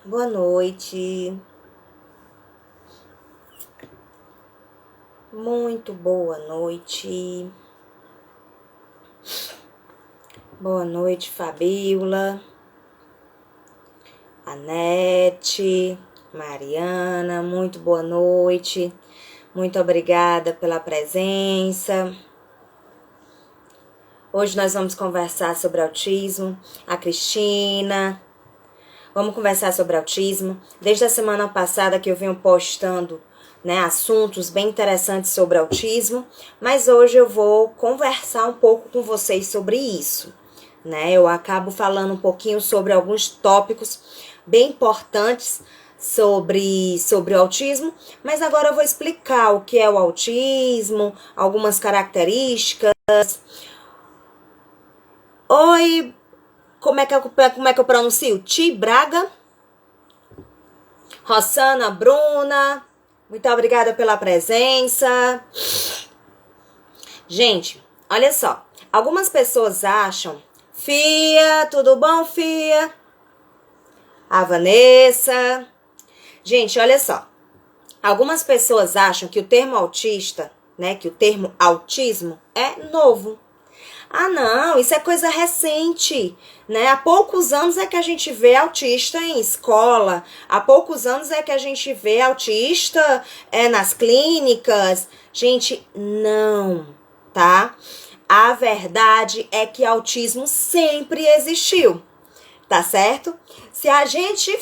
Boa noite. Muito boa noite. Boa noite, Fabíola, Anete, Mariana, muito boa noite. Muito obrigada pela presença. Hoje nós vamos conversar sobre autismo. A Cristina. Vamos conversar sobre autismo. Desde a semana passada que eu venho postando, assuntos bem interessantes sobre autismo, mas hoje eu vou conversar um pouco com vocês sobre isso, Eu acabo falando um pouquinho sobre alguns tópicos bem importantes sobre o autismo, mas agora eu vou explicar o que é o autismo, algumas características. Oi, como é que eu pronuncio? Ti Braga? Rossana, Bruna, muito obrigada pela presença. Gente, olha só. Algumas pessoas acham... Fia, tudo bom, Fia? A Vanessa. Gente, olha só. Algumas pessoas acham que o termo autista, que o termo autismo é novo. Ah, não, isso é coisa recente, Há poucos anos é que a gente vê autista em escola, há poucos anos é que a gente vê autista nas clínicas. Gente, não, tá? A verdade é que autismo sempre existiu, tá certo? Se a gente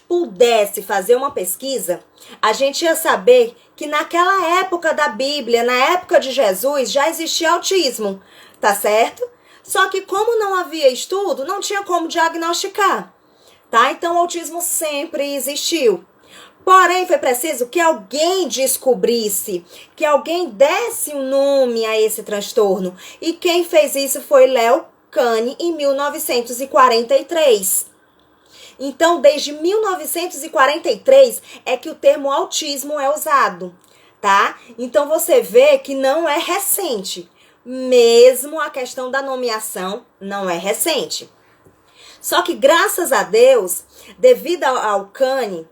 pudesse fazer uma pesquisa, a gente ia saber que naquela época da Bíblia, na época de Jesus, já existia autismo, tá certo? Só que como não havia estudo, não tinha como diagnosticar, tá? Então o autismo sempre existiu. Porém, foi preciso que alguém descobrisse, que alguém desse um nome a esse transtorno. E quem fez isso foi Leo Kanner, em 1943. Então, desde 1943 é que o termo autismo é usado, tá? Então, você vê que não é recente. Mesmo a questão da nomeação não é recente. Só que, graças a Deus, devido ao Kanner,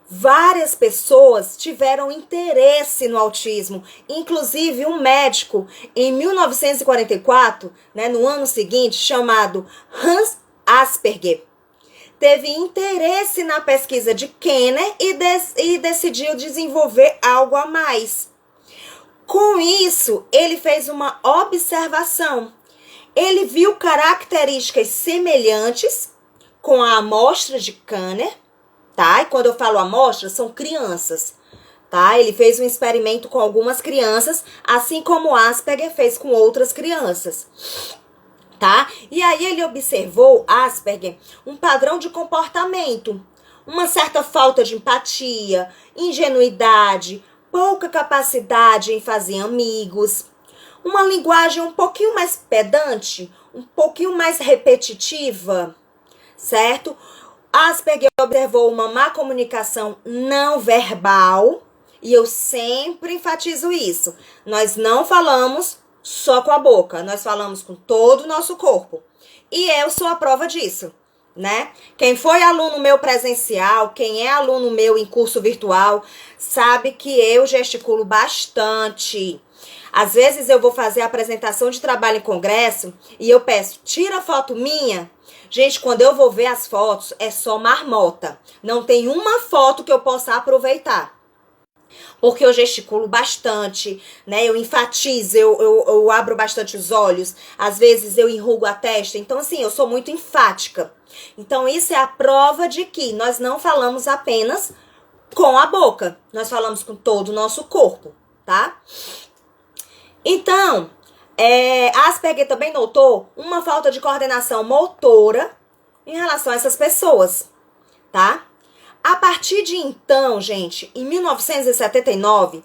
várias pessoas tiveram interesse no autismo, inclusive um médico em 1944, no ano seguinte, chamado Hans Asperger, teve interesse na pesquisa de Kanner e decidiu desenvolver algo a mais. Com isso, ele fez uma observação. Ele viu características semelhantes com a amostra de Kanner, tá? E quando eu falo amostra, são crianças, tá? Ele fez um experimento com algumas crianças, assim como Asperger fez com outras crianças, tá? E aí ele observou, Asperger, um padrão de comportamento, uma certa falta de empatia, ingenuidade, pouca capacidade em fazer amigos, uma linguagem um pouquinho mais pedante, um pouquinho mais repetitiva, certo? Asperger observou uma má comunicação não verbal, e eu sempre enfatizo isso. Nós não falamos só com a boca, nós falamos com todo o nosso corpo. E eu sou a prova disso, Quem foi aluno meu presencial, quem é aluno meu em curso virtual, sabe que eu gesticulo bastante. Às vezes eu vou fazer a apresentação de trabalho em congresso e eu peço, tira foto minha. Gente, quando eu vou ver as fotos, é só marmota. Não tem uma foto que eu possa aproveitar. Porque eu gesticulo bastante, Eu enfatizo, eu abro bastante os olhos. Às vezes eu enrugo a testa. Então, assim, eu sou muito enfática. Então, isso é a prova de que nós não falamos apenas com a boca. Nós falamos com todo o nosso corpo, tá? Então, Asperger também notou uma falta de coordenação motora em relação a essas pessoas, tá? A partir de então, gente, em 1979,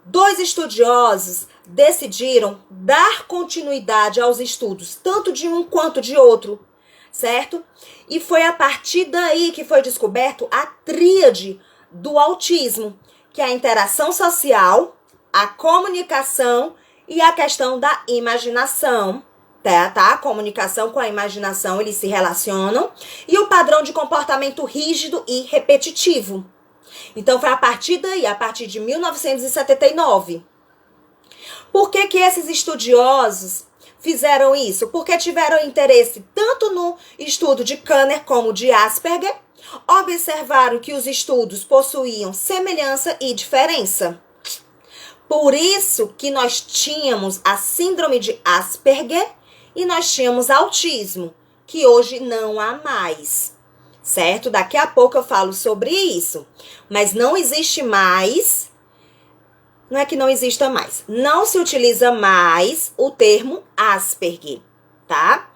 2 estudiosos decidiram dar continuidade aos estudos, tanto de um quanto de outro, certo? E foi a partir daí que foi descoberto a tríade do autismo, que é a interação social, a comunicação e a questão da imaginação, tá? A comunicação com a imaginação, eles se relacionam. E o padrão de comportamento rígido e repetitivo. Então, foi a partir daí, a partir de 1979. Por que que esses estudiosos fizeram isso? Porque tiveram interesse tanto no estudo de Kanner como de Asperger, observaram que os estudos possuíam semelhança e diferença. Por isso que nós tínhamos a síndrome de Asperger e nós tínhamos autismo, que hoje não há mais, certo? Daqui a pouco eu falo sobre isso, mas não existe mais, não é que não exista mais, não se utiliza mais o termo Asperger, tá?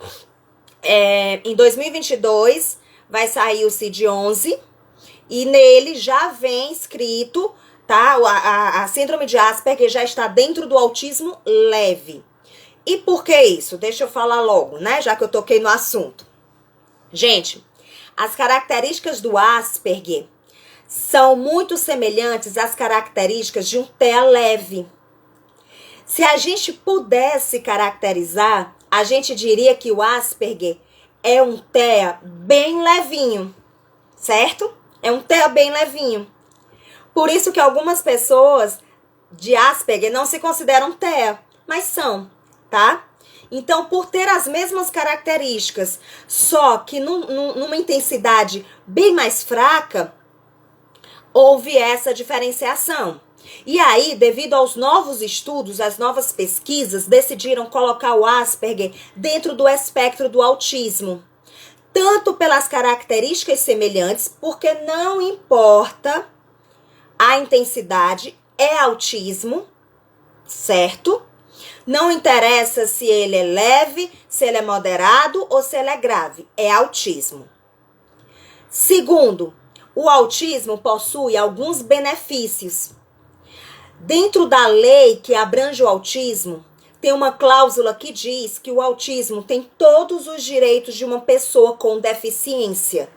Em 2022 vai sair o CID-11 e nele já vem escrito, tá? A síndrome de Asperger já está dentro do autismo leve. E por que isso? Deixa eu falar logo, né? Já que eu toquei no assunto. Gente, as características do Asperger são muito semelhantes às características de um TEA leve. Se a gente pudesse caracterizar, a gente diria que o Asperger é um TEA bem levinho, certo? É um TEA bem levinho. Por isso que algumas pessoas de Asperger não se consideram TEA, mas são, tá? Então, por ter as mesmas características, só que numa intensidade bem mais fraca, houve essa diferenciação. E aí, devido aos novos estudos, às novas pesquisas, decidiram colocar o Asperger dentro do espectro do autismo. Tanto pelas características semelhantes, porque não importa a intensidade, é autismo, certo? Não interessa se ele é leve, se ele é moderado ou se ele é grave, é autismo. Segundo, o autismo possui alguns benefícios. Dentro da lei que abrange o autismo, tem uma cláusula que diz que o autismo tem todos os direitos de uma pessoa com deficiência.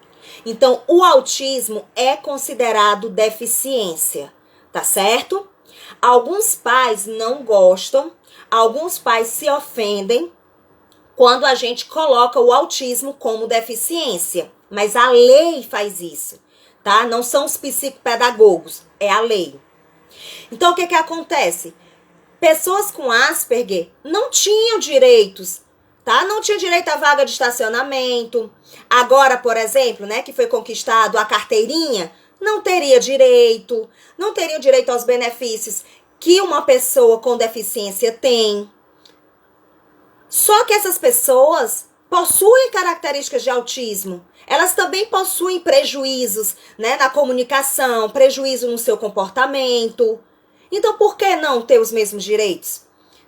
Então, o autismo é considerado deficiência, tá certo? Alguns pais não gostam, alguns pais se ofendem quando a gente coloca o autismo como deficiência, mas a lei faz isso, tá? Não são os psicopedagogos, é a lei. Então, o que que acontece? Pessoas com Asperger não tinham direitos, tá? Não tinham direito à vaga de estacionamento. Agora, por exemplo, né, que foi conquistado a carteirinha, não teria direito, não teriam direito aos benefícios que uma pessoa com deficiência tem. Só que essas pessoas possuem características de autismo. Elas também possuem prejuízos, né, na comunicação, prejuízo no seu comportamento. Então, por que não ter os mesmos direitos?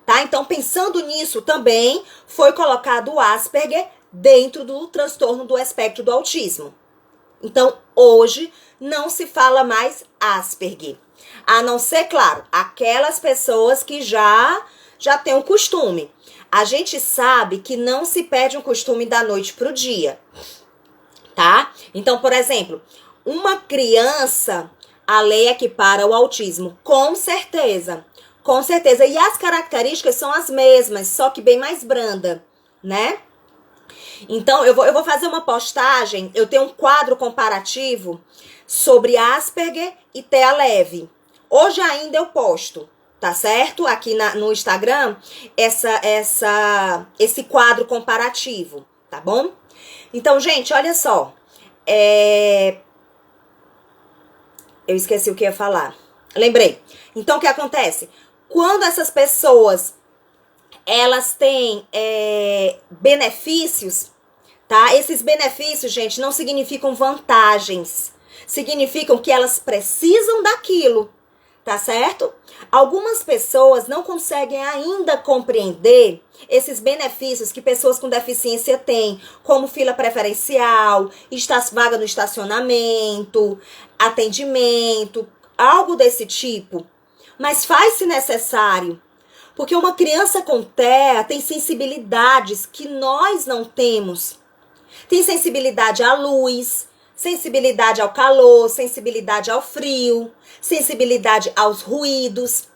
Tá? Então, pensando nisso também, foi colocado o Asperger dentro do transtorno do espectro do autismo. Então, hoje, não se fala mais Asperger. A não ser, claro, aquelas pessoas que já têm um costume. A gente sabe que não se perde um costume da noite para o dia, tá? Então, por exemplo, uma criança, a lei equipara o autismo, com certeza. Com certeza. E as características são as mesmas, só que bem mais branda, né? Então, eu vou fazer uma postagem, eu tenho um quadro comparativo sobre Asperger e TEA leve. Hoje ainda eu posto, tá certo? Aqui no Instagram, esse quadro comparativo, tá bom? Então, gente, olha só. Eu esqueci o que ia falar. Lembrei. Então, o que acontece? Quando essas pessoas, elas têm benefícios, tá? Esses benefícios, gente, não significam vantagens. Significam que elas precisam daquilo, tá certo? Algumas pessoas não conseguem ainda compreender esses benefícios que pessoas com deficiência têm, como fila preferencial, vaga no estacionamento, atendimento, algo desse tipo. Mas faz-se necessário, porque uma criança com TEA tem sensibilidades que nós não temos. Tem sensibilidade à luz, sensibilidade ao calor, sensibilidade ao frio, sensibilidade aos ruídos.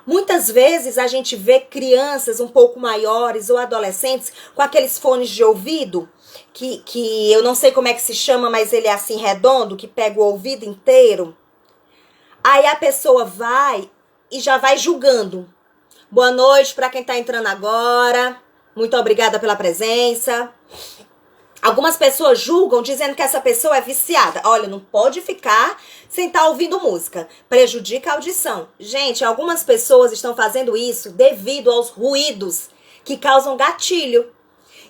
Muitas vezes a gente vê crianças um pouco maiores ou adolescentes com aqueles fones de ouvido, que eu não sei como é que se chama, mas ele é assim redondo, que pega o ouvido inteiro. Aí a pessoa vai e já vai julgando. Boa noite para quem está entrando agora. Muito obrigada pela presença. Algumas pessoas julgam dizendo que essa pessoa é viciada. Olha, não pode ficar sem estar ouvindo música. Prejudica a audição. Gente, algumas pessoas estão fazendo isso devido aos ruídos que causam gatilho.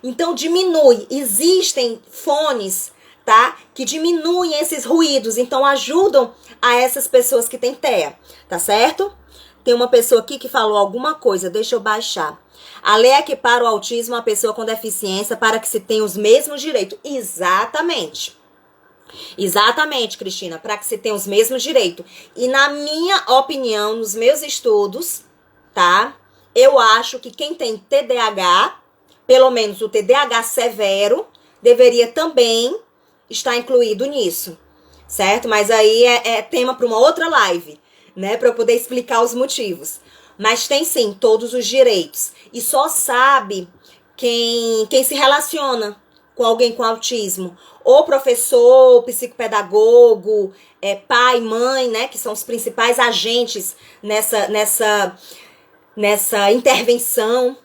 Então diminui. Existem fones, tá? Que diminuem esses ruídos. Então ajudam a essas pessoas que têm TEA. Tá certo? Tem uma pessoa aqui que falou alguma coisa. Deixa eu baixar. A lei equipara o autismo à pessoa com deficiência para que se tenha os mesmos direitos. Exatamente. Exatamente, Cristina, para que se tenha os mesmos direitos. E na minha opinião, nos meus estudos, tá? Eu acho que quem tem TDAH, pelo menos o TDAH severo, deveria também estar incluído nisso, certo? Mas aí é tema para uma outra live, né? Para eu poder explicar os motivos. Mas tem sim todos os direitos. E só sabe quem se relaciona com alguém com autismo. Ou professor, psicopedagogo, pai, mãe, né? Que são os principais agentes nessa intervenção,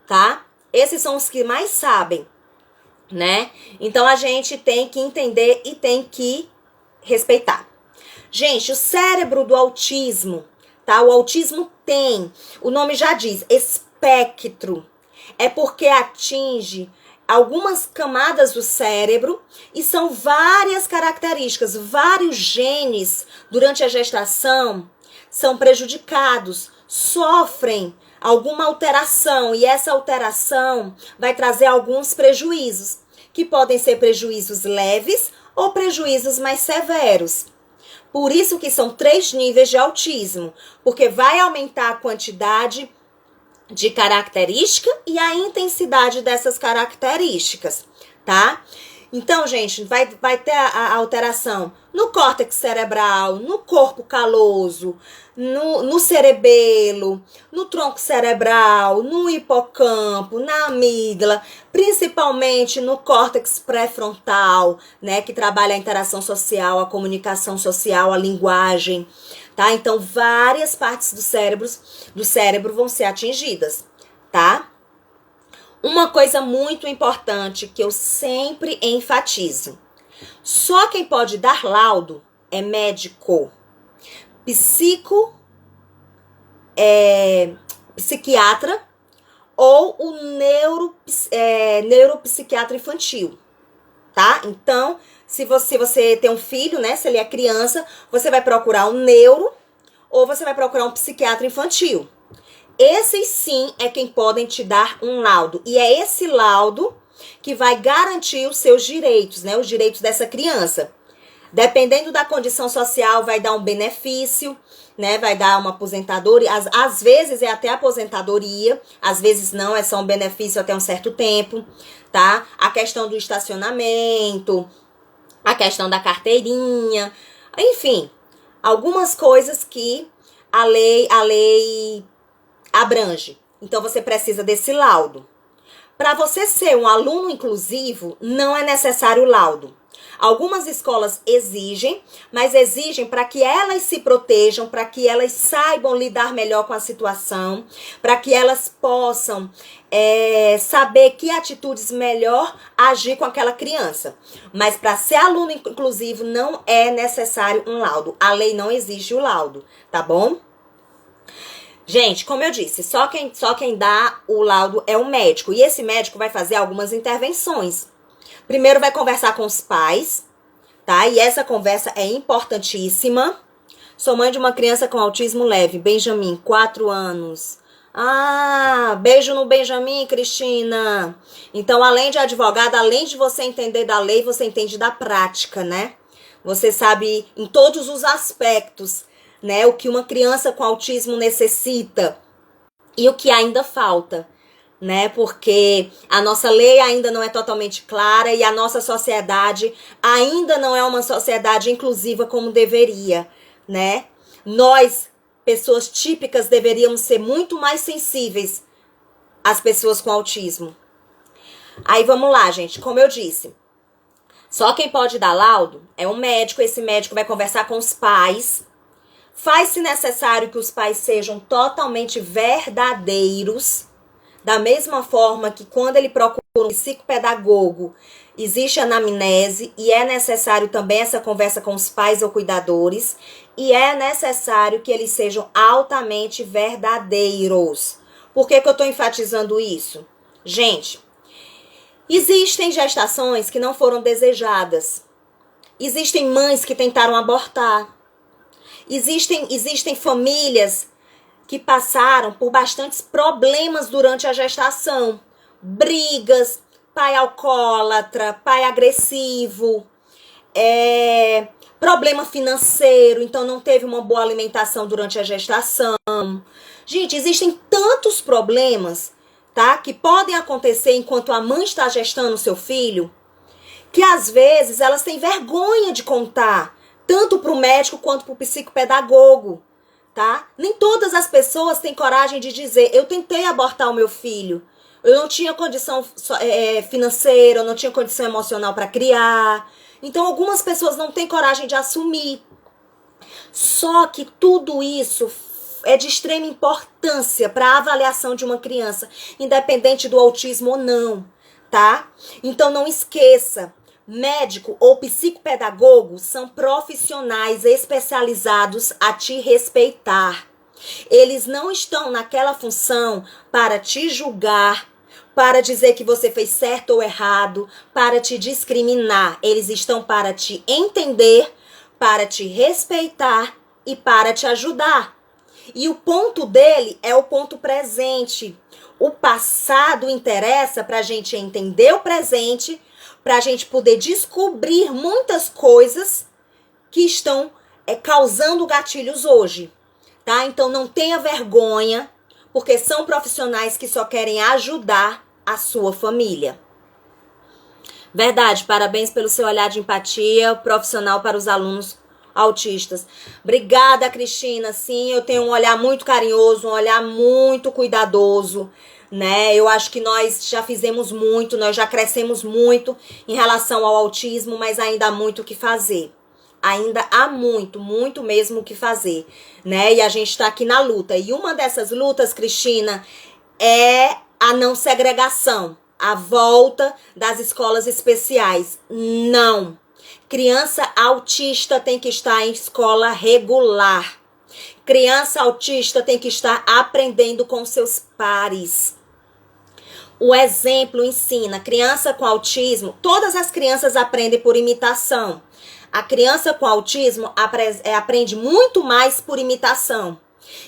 tá? Esses são os que mais sabem, né? Então a gente tem que entender e tem que respeitar. Gente, o cérebro do autismo, tá? O autismo tem, o nome já diz, espectro. É porque atinge algumas camadas do cérebro e são várias características, vários genes durante a gestação são prejudicados, sofrem alguma alteração e essa alteração vai trazer alguns prejuízos, que podem ser prejuízos leves ou prejuízos mais severos. Por isso que são 3 níveis de autismo, porque vai aumentar a quantidade de característica e a intensidade dessas características, tá? Então, gente, vai ter a alteração no córtex cerebral, no corpo caloso, no cerebelo, no tronco cerebral, no hipocampo, na amígdala, principalmente no córtex pré-frontal, né, que trabalha a interação social, a comunicação social, a linguagem, tá? Então, várias partes do cérebro vão ser atingidas, tá? Uma coisa muito importante que eu sempre enfatizo. Só quem pode dar laudo é médico, psiquiatra ou o neuropsiquiatra infantil, tá? Então, se você tem um filho, né, se ele é criança, você vai procurar um neuro ou você vai procurar um psiquiatra infantil. Esses sim é quem podem te dar um laudo. E é esse laudo que vai garantir os seus direitos, né? Os direitos dessa criança. Dependendo da condição social, vai dar um benefício, né? Vai dar uma aposentadoria. Às vezes é até aposentadoria, às vezes não, é só um benefício até um certo tempo, tá? A questão do estacionamento, a questão da carteirinha, enfim, algumas coisas que a lei abrange. Então, você precisa desse laudo. Para você ser um aluno inclusivo, não é necessário laudo. Algumas escolas exigem, mas exigem para que elas se protejam, para que elas saibam lidar melhor com a situação, para que elas possam saber que atitudes melhor agir com aquela criança. Mas para ser aluno inclusivo, não é necessário um laudo. A lei não exige o laudo, tá bom? Gente, como eu disse, só quem dá o laudo é o médico. E esse médico vai fazer algumas intervenções. Primeiro vai conversar com os pais, tá? E essa conversa é importantíssima. Sou mãe de uma criança com autismo leve, Benjamin, 4 anos. Ah, beijo no Benjamin, Cristina. Então, além de advogada, além de você entender da lei, você entende da prática, né? Você sabe em todos os aspectos, né, o que uma criança com autismo necessita e o que ainda falta, né? Porque a nossa lei ainda não é totalmente clara e a nossa sociedade ainda não é uma sociedade inclusiva como deveria, né? Nós, pessoas típicas deveríamos ser muito mais sensíveis às pessoas com autismo. Aí vamos lá, gente, como eu disse, só quem pode dar laudo é um médico. Esse médico vai conversar com os pais. Faz-se necessário que os pais sejam totalmente verdadeiros, da mesma forma que quando ele procura um psicopedagogo, existe anamnese e é necessário também essa conversa com os pais ou cuidadores, e é necessário que eles sejam altamente verdadeiros. Por que eu estou enfatizando isso? Gente, existem gestações que não foram desejadas. Existem mães que tentaram abortar. Existem famílias que passaram por bastantes problemas durante a gestação. Brigas, pai alcoólatra, pai agressivo, problema financeiro, então não teve uma boa alimentação durante a gestação. Gente, existem tantos problemas, tá, que podem acontecer enquanto a mãe está gestando o seu filho, que às vezes elas têm vergonha de contar, tanto para o médico quanto para o psicopedagogo, tá? Nem todas as pessoas têm coragem de dizer, eu tentei abortar o meu filho, eu não tinha condição financeira, eu não tinha condição emocional para criar. Então algumas pessoas não têm coragem de assumir. Só que tudo isso é de extrema importância para a avaliação de uma criança, independente do autismo ou não, tá? Então não esqueça, médico ou psicopedagogo são profissionais especializados a te respeitar. Eles não estão naquela função para te julgar, para dizer que você fez certo ou errado, para te discriminar. Eles estão para te entender, para te respeitar e para te ajudar. E o ponto dele é o ponto presente. O passado interessa para a gente entender o presente, para a gente poder descobrir muitas coisas que estão causando gatilhos hoje, tá? Então não tenha vergonha, porque são profissionais que só querem ajudar a sua família. Verdade, parabéns pelo seu olhar de empatia profissional para os alunos autistas. Obrigada, Cristina. Sim, eu tenho um olhar muito carinhoso, um olhar muito cuidadoso, né? Eu acho que nós já fizemos muito, nós já crescemos muito em relação ao autismo, mas ainda há muito o que fazer. Ainda há muito, muito mesmo o que fazer, né? E a gente tá aqui na luta. E uma dessas lutas, Cristina, é a não segregação, a volta das escolas especiais. Não. Criança autista tem que estar em escola regular. Criança autista tem que estar aprendendo com seus pares. O exemplo ensina. Criança com autismo, todas as crianças aprendem por imitação. A criança com autismo aprende muito mais por imitação.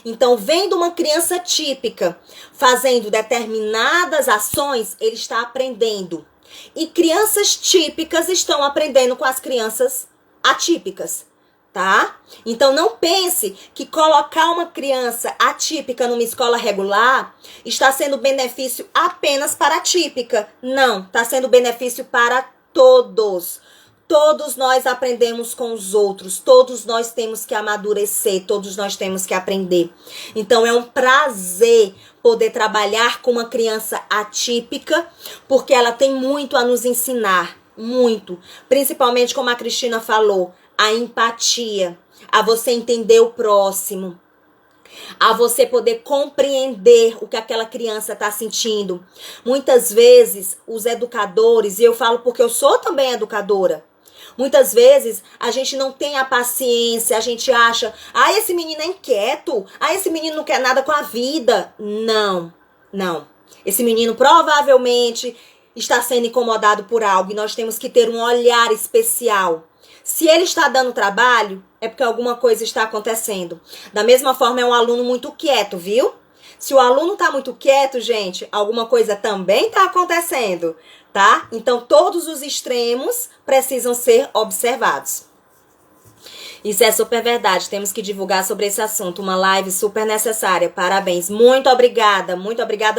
Então, vendo uma criança típica fazendo determinadas ações, ele está aprendendo. E crianças típicas estão aprendendo com as crianças atípicas, tá? Então, não pense que colocar uma criança atípica numa escola regular está sendo benefício apenas para a típica. Não, está sendo benefício para todos. Todos nós aprendemos com os outros, todos nós temos que amadurecer, todos nós temos que aprender. Então é um prazer poder trabalhar com uma criança atípica, porque ela tem muito a nos ensinar, muito. Principalmente, como a Cristina falou, a empatia, a você entender o próximo, a você poder compreender o que aquela criança está sentindo. Muitas vezes, os educadores, e eu falo porque eu sou também educadora, muitas vezes a gente não tem a paciência, a gente acha, esse menino é inquieto, esse menino não quer nada com a vida. Não, não. Esse menino provavelmente está sendo incomodado por algo e nós temos que ter um olhar especial. Se ele está dando trabalho, é porque alguma coisa está acontecendo. Da mesma forma, é um aluno muito quieto, viu? Se o aluno está muito quieto, gente, alguma coisa também está acontecendo, tá? Então, todos os extremos precisam ser observados. Isso é super verdade. Temos que divulgar sobre esse assunto. Uma live super necessária. Parabéns. Muito obrigada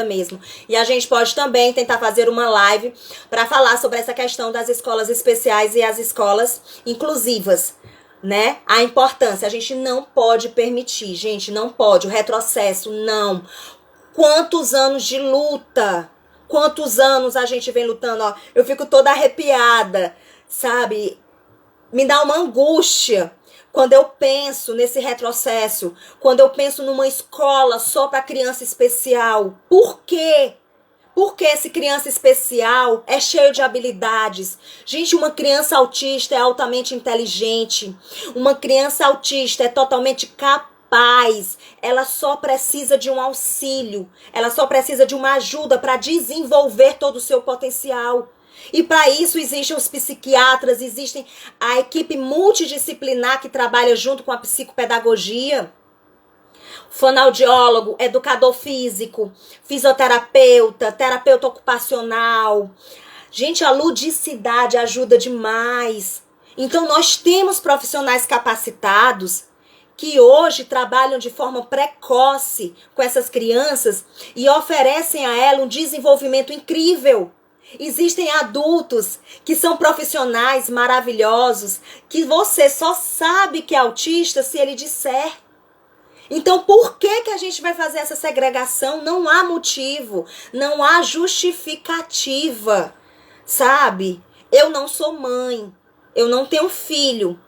mesmo. E a gente pode também tentar fazer uma live para falar sobre essa questão das escolas especiais e as escolas inclusivas. né? A importância, a gente não pode permitir, gente, não pode. O retrocesso, não. Quantos anos de luta? Quantos anos a gente vem lutando, ó. Eu fico toda arrepiada, sabe? Me dá uma angústia quando eu penso nesse retrocesso, quando eu penso numa escola só para criança especial. Por quê? Porque esse criança especial é cheio de habilidades. Gente, uma criança autista é altamente inteligente. Uma criança autista é totalmente capaz. Ela só precisa de um auxílio. Ela só precisa de uma ajuda para desenvolver todo o seu potencial. E para isso existem os psiquiatras, existem a equipe multidisciplinar que trabalha junto com a psicopedagogia. Fonoaudiólogo, educador físico, fisioterapeuta, terapeuta ocupacional. Gente, a ludicidade ajuda demais. Então, nós temos profissionais capacitados que hoje trabalham de forma precoce com essas crianças e oferecem a ela um desenvolvimento incrível. Existem adultos que são profissionais maravilhosos, que você só sabe que é autista se ele disser. Então, por que a gente vai fazer essa segregação? Não há motivo, não há justificativa, sabe? Eu não sou mãe, eu não tenho filho.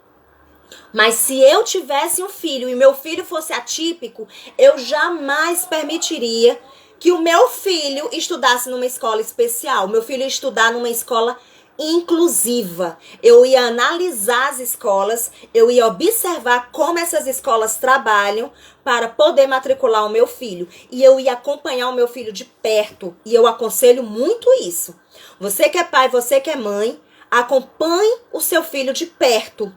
Mas se eu tivesse um filho e meu filho fosse atípico, eu jamais permitiria que o meu filho estudasse numa escola especial. Meu filho ia estudar numa escola inclusiva. Eu ia analisar as escolas, eu ia observar como essas escolas trabalham para poder matricular o meu filho. E eu ia acompanhar o meu filho de perto. E eu aconselho muito isso. Você que é pai, você que é mãe, acompanhe o seu filho de perto.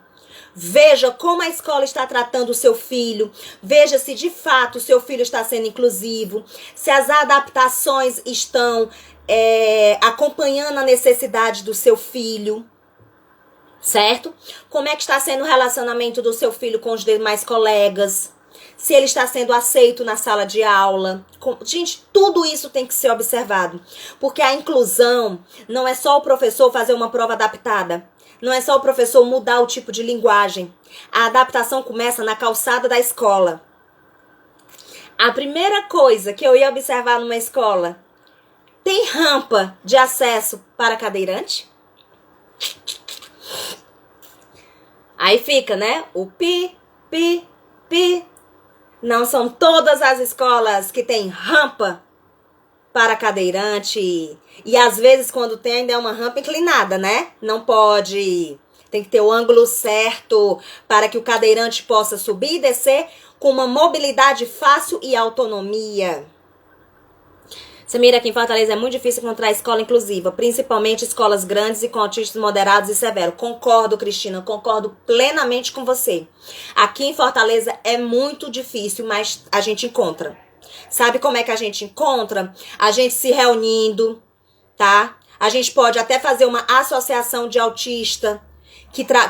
Veja como a escola está tratando o seu filho. Veja se de fato o seu filho está sendo inclusivo. Se as adaptações estão acompanhando a necessidade do seu filho. Certo? Como é que está sendo o relacionamento do seu filho com os demais colegas? Se ele está sendo aceito na sala de aula. Gente, tudo isso tem que ser observado. Porque a inclusão não é só o professor fazer uma prova adaptada. Não é só o professor mudar o tipo de linguagem. A adaptação começa na calçada da escola. A primeira coisa que eu ia observar numa escola: tem rampa de acesso para cadeirante? Aí fica, né? O pi. Não são todas as escolas que tem rampa para cadeirante. E às vezes quando tem ainda é uma rampa inclinada, né? Não pode. Tem que ter o ângulo certo para que o cadeirante possa subir e descer com uma mobilidade fácil e autonomia. Samira, aqui em Fortaleza é muito difícil encontrar escola inclusiva, principalmente escolas grandes e com autistas moderados e severos. Concordo, Cristina, concordo plenamente com você. Aqui em Fortaleza é muito difícil, mas a gente encontra. Sabe como é que a gente encontra? A gente se reunindo, tá? A gente pode até fazer uma associação de autista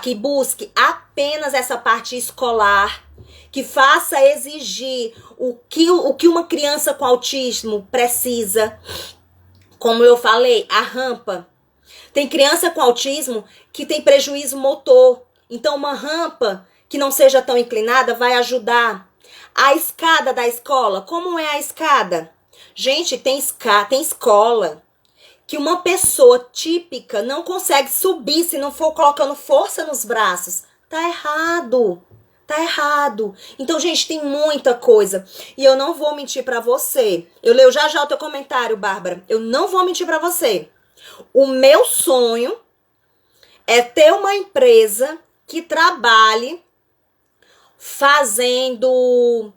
que busque apenas essa parte escolar, que faça exigir o que uma criança com autismo precisa. Como eu falei, a rampa. Tem criança com autismo que tem prejuízo motor. Então, uma rampa que não seja tão inclinada vai ajudar. A escada da escola, como é a escada? Gente, tem escola que uma pessoa típica não consegue subir se não for colocando força nos braços. Tá errado. Tá errado. Então, gente, tem muita coisa. E eu não vou mentir pra você. Eu leio já o teu comentário, Bárbara. Eu não vou mentir pra você. O meu sonho é ter uma empresa que trabalhe fazendo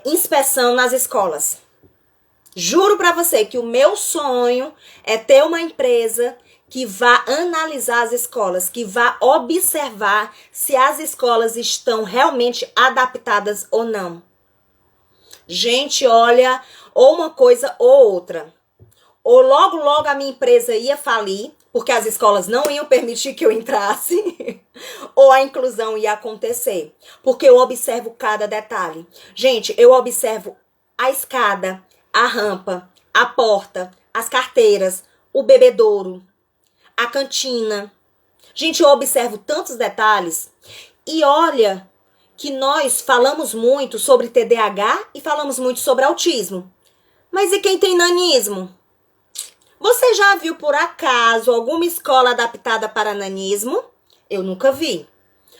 inspeção nas escolas. Juro pra você que o meu sonho é ter uma empresa que vá analisar as escolas, que vá observar se as escolas estão realmente adaptadas ou não. Gente, olha, ou uma coisa ou outra. Ou logo a minha empresa ia falir, porque as escolas não iam permitir que eu entrasse, ou a inclusão ia acontecer, porque eu observo cada detalhe. Gente, eu observo a escada, a rampa, a porta, as carteiras, o bebedouro, a cantina. Gente, eu observo tantos detalhes e olha que nós falamos muito sobre TDAH e falamos muito sobre autismo. Mas e quem tem nanismo? Você já viu por acaso alguma escola adaptada para nanismo? Eu nunca vi.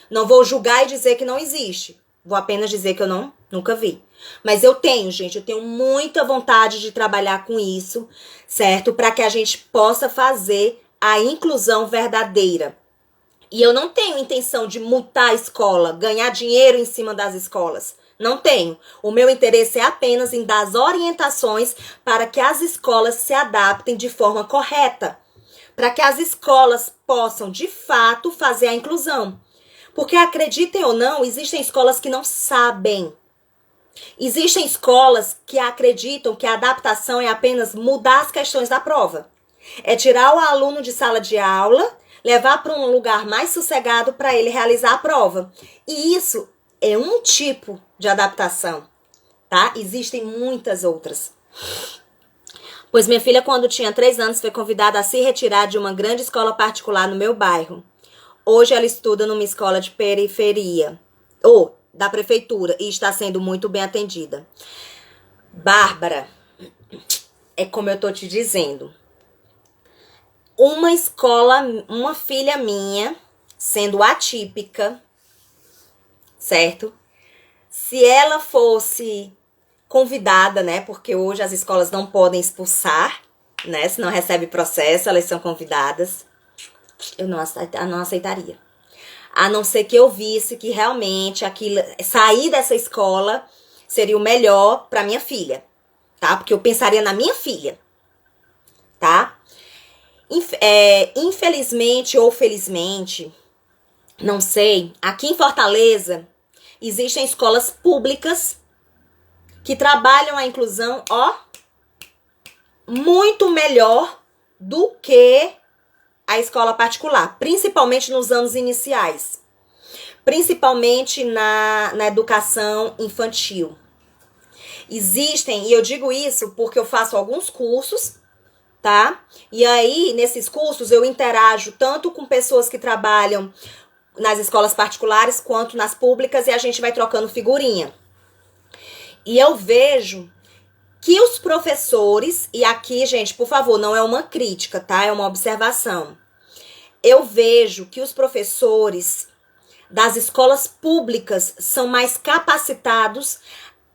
Não vou julgar e dizer que não existe. Vou apenas dizer que eu nunca vi. Mas eu tenho, gente, eu tenho muita vontade de trabalhar com isso, certo? Para que a gente possa fazer a inclusão verdadeira. E eu não tenho intenção de multar a escola, ganhar dinheiro em cima das escolas. Não tenho. O meu interesse é apenas em dar as orientações para que as escolas se adaptem de forma correta. Para que as escolas possam, de fato, fazer a inclusão. Porque, acreditem ou não, existem escolas que não sabem. Existem escolas que acreditam que a adaptação é apenas mudar as questões da prova. É tirar o aluno de sala de aula, levar para um lugar mais sossegado para ele realizar a prova. E isso é um tipo de adaptação, tá? Existem muitas outras. Pois minha filha, quando tinha 3 anos, foi convidada a se retirar de uma grande escola particular no meu bairro. Hoje ela estuda numa escola de periferia, ou da prefeitura, e está sendo muito bem atendida. Bárbara, é como eu tô te dizendo. Uma escola, uma filha minha, sendo atípica, certo? Se ela fosse convidada, né? Porque hoje as escolas não podem expulsar, né? Se não recebe processo, elas são convidadas. Eu não aceitaria. A não ser que eu visse que realmente aquilo, sair dessa escola seria o melhor para minha filha, tá? Porque eu pensaria na minha filha, tá? Infelizmente ou felizmente, não sei, aqui em Fortaleza existem escolas públicas que trabalham a inclusão, ó, muito melhor do que a escola particular, principalmente nos anos iniciais, principalmente na educação infantil. Existem, e eu digo isso porque eu faço alguns cursos, tá? E aí, nesses cursos, eu interajo tanto com pessoas que trabalham nas escolas particulares quanto nas públicas e a gente vai trocando figurinha. E eu vejo que os professores, e aqui, gente, por favor, não é uma crítica, tá? É uma observação. Eu vejo que os professores das escolas públicas são mais capacitados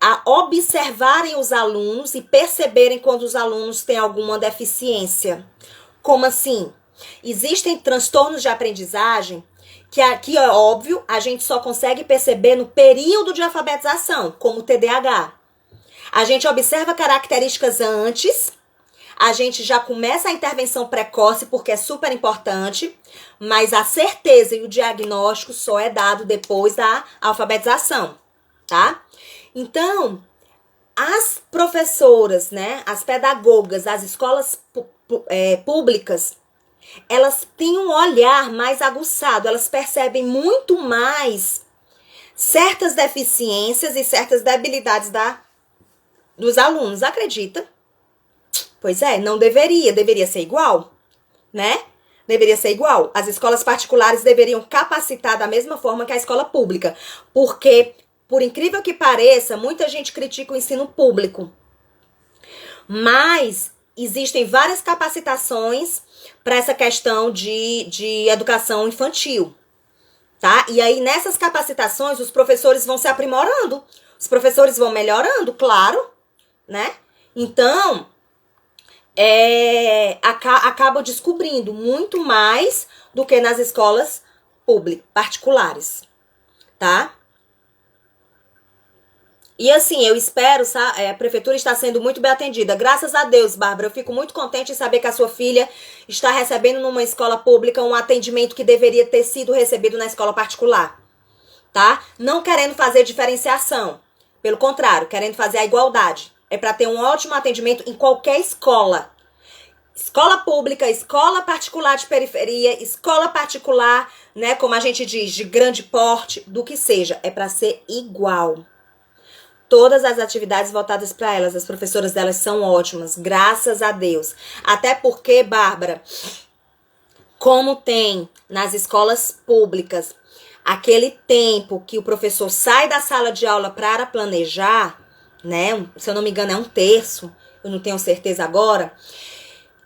a observarem os alunos e perceberem quando os alunos têm alguma deficiência. Como assim? Existem transtornos de aprendizagem que aqui é óbvio, a gente só consegue perceber no período de alfabetização, como o TDAH. A gente observa características antes, a gente já começa a intervenção precoce porque é super importante, mas a certeza e o diagnóstico só é dado depois da alfabetização, tá? Então, as professoras, né, as pedagogas das escolas públicas, elas têm um olhar mais aguçado, elas percebem muito mais certas deficiências e certas debilidades dos alunos, acredita? Pois é, não deveria ser igual, né? Deveria ser igual. As escolas particulares deveriam capacitar da mesma forma que a escola pública, porque, por incrível que pareça, muita gente critica o ensino público, mas existem várias capacitações para essa questão de educação infantil, tá? E aí, nessas capacitações, os professores vão se aprimorando, os professores vão melhorando, claro, né? Então, acabam descobrindo muito mais do que nas escolas particulares, tá? E assim, eu espero, a prefeitura está sendo muito bem atendida. Graças a Deus, Bárbara, eu fico muito contente em saber que a sua filha está recebendo numa escola pública um atendimento que deveria ter sido recebido na escola particular, tá? Não querendo fazer diferenciação, pelo contrário, querendo fazer a igualdade. É para ter um ótimo atendimento em qualquer escola. Escola pública, escola particular de periferia, escola particular, né, como a gente diz, de grande porte, do que seja, é para ser igual. Todas as atividades voltadas para elas, as professoras delas são ótimas, graças a Deus. Até porque, Bárbara, Como tem nas escolas públicas aquele tempo que o professor sai da sala de aula para planejar, né? Se eu não me engano é 1/3, eu não tenho certeza agora.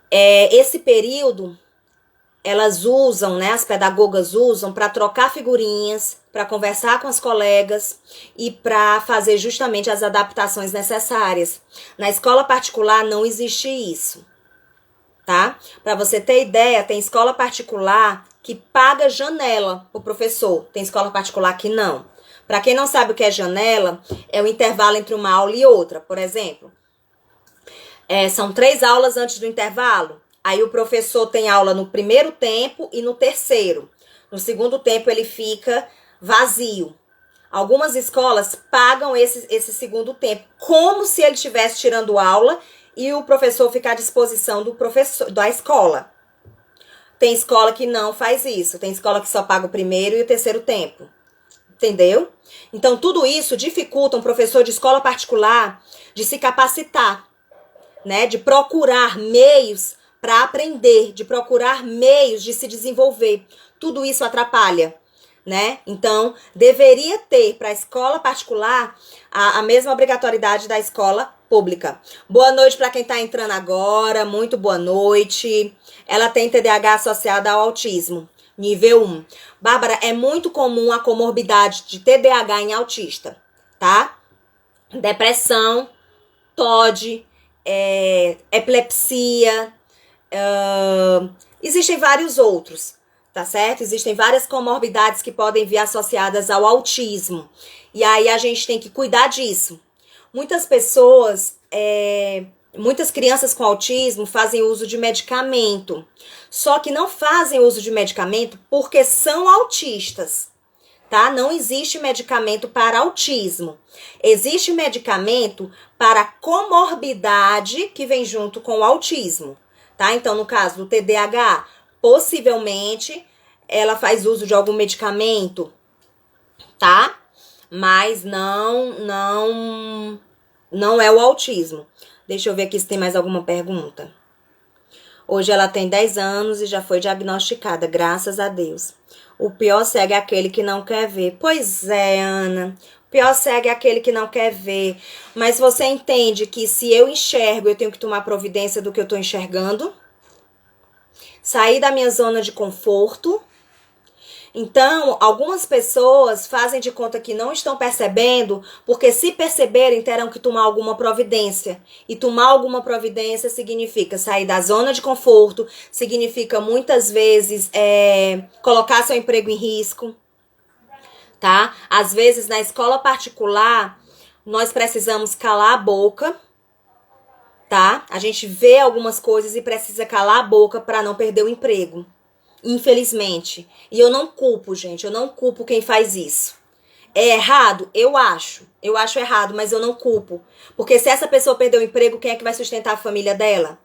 Esse período elas usam, né? As pedagogas usam para trocar figurinhas, para conversar com as colegas e para fazer justamente as adaptações necessárias. Na escola particular não existe isso, tá? Para você ter ideia, tem escola particular que paga janela pro professor. Tem escola particular que não. Para quem não sabe o que é janela, é o intervalo entre uma aula e outra. Por exemplo, são 3 aulas antes do intervalo. Aí o professor tem aula no primeiro tempo e no terceiro. No segundo tempo ele fica vazio. Algumas escolas pagam esse segundo tempo, como se ele estivesse tirando aula e o professor ficar à disposição do professor, da escola. Tem escola que não faz isso. Tem escola que só paga o primeiro e o terceiro tempo. Entendeu? Então, tudo isso dificulta um professor de escola particular de se capacitar, né? De procurar meios para aprender, de procurar meios de se desenvolver. Tudo isso atrapalha, né? Então, deveria ter para a escola particular a mesma obrigatoriedade da escola pública. Boa noite para quem está entrando agora, muito boa noite. Ela tem TDAH associada ao autismo, nível 1. Bárbara, é muito comum a comorbidade de TDAH em autista, tá? Depressão, TOD, epilepsia, existem vários outros, tá certo? Existem várias comorbidades que podem vir associadas ao autismo. E aí a gente tem que cuidar disso. Muitas pessoas, muitas crianças com autismo fazem uso de medicamento. Só que não fazem uso de medicamento porque são autistas, tá? Não existe medicamento para autismo. Existe medicamento para comorbidade que vem junto com o autismo, tá? Então, no caso do TDAH, possivelmente ela faz uso de algum medicamento, tá? Mas não é o autismo. Deixa eu ver aqui se tem mais alguma pergunta. Hoje ela tem 10 anos e já foi diagnosticada, graças a Deus. O pior cego é aquele que não quer ver. Pois é, Ana. O pior cego é aquele que não quer ver. Mas você entende que se eu enxergo, eu tenho que tomar providência do que eu tô enxergando? Sair da minha zona de conforto. Então, algumas pessoas fazem de conta que não estão percebendo, porque se perceberem, terão que tomar alguma providência. E tomar alguma providência significa sair da zona de conforto, significa muitas vezes colocar seu emprego em risco, tá? Às vezes, na escola particular, nós precisamos calar a boca, tá? A gente vê algumas coisas e precisa calar a boca para não perder o emprego. Infelizmente. E eu não culpo, gente. Eu não culpo quem faz isso. É errado? Eu acho. Eu acho errado, mas eu não culpo. Porque se essa pessoa perder o emprego, quem é que vai sustentar a família dela?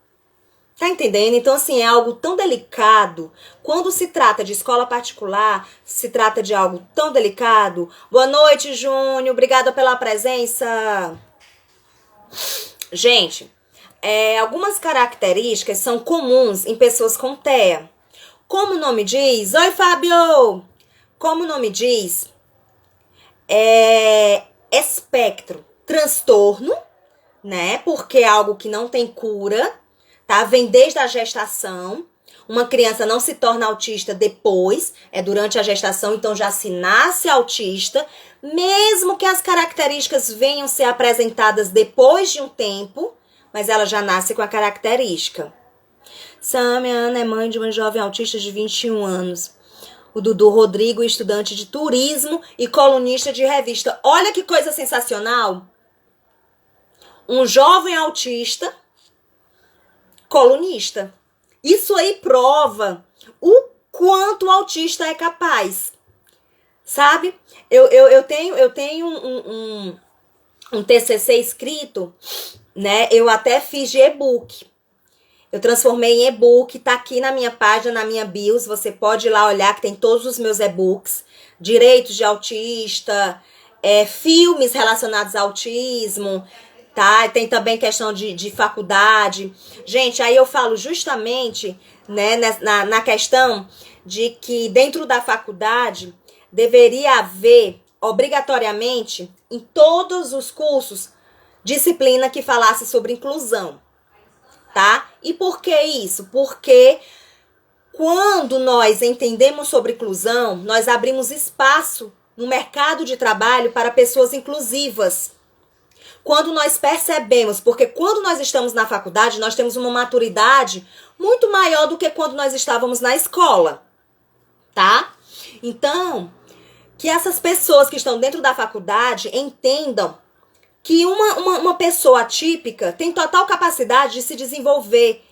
Tá entendendo? Então, assim, é algo tão delicado. Quando se trata de escola particular, se trata de algo tão delicado. Boa noite, Júnior. Obrigada pela presença. Gente, algumas características são comuns em pessoas com TEA. Como o nome diz... Oi, Fábio! Como o nome diz, espectro, transtorno, né? Porque é algo que não tem cura, tá? Vem desde a gestação. Uma criança não se torna autista depois, é durante a gestação, então já se nasce autista, mesmo que as características venham ser apresentadas depois de um tempo, mas ela já nasce com a característica. Samia Ana é mãe de uma jovem autista de 21 anos. O Dudu Rodrigo, estudante de turismo e colunista de revista. Olha que coisa sensacional. Um jovem autista, colunista. Isso aí prova o quanto o autista é capaz. Sabe? Eu tenho um TCC escrito, né? Eu até fiz de e-book. Eu transformei em e-book, tá aqui na minha página, na minha bios, você pode ir lá olhar que tem todos os meus e-books, direitos de autista, filmes relacionados ao autismo, tá? Tem também questão de faculdade. Gente, aí eu falo justamente, né, na questão de que dentro da faculdade deveria haver, obrigatoriamente, em todos os cursos, disciplina que falasse sobre inclusão, tá? E por que isso? Porque quando nós entendemos sobre inclusão, nós abrimos espaço no mercado de trabalho para pessoas inclusivas. Quando nós percebemos, porque quando nós estamos na faculdade, nós temos uma maturidade muito maior do que quando nós estávamos na escola, tá? Então, que essas pessoas que estão dentro da faculdade entendam que uma pessoa atípica tem total capacidade de se desenvolver,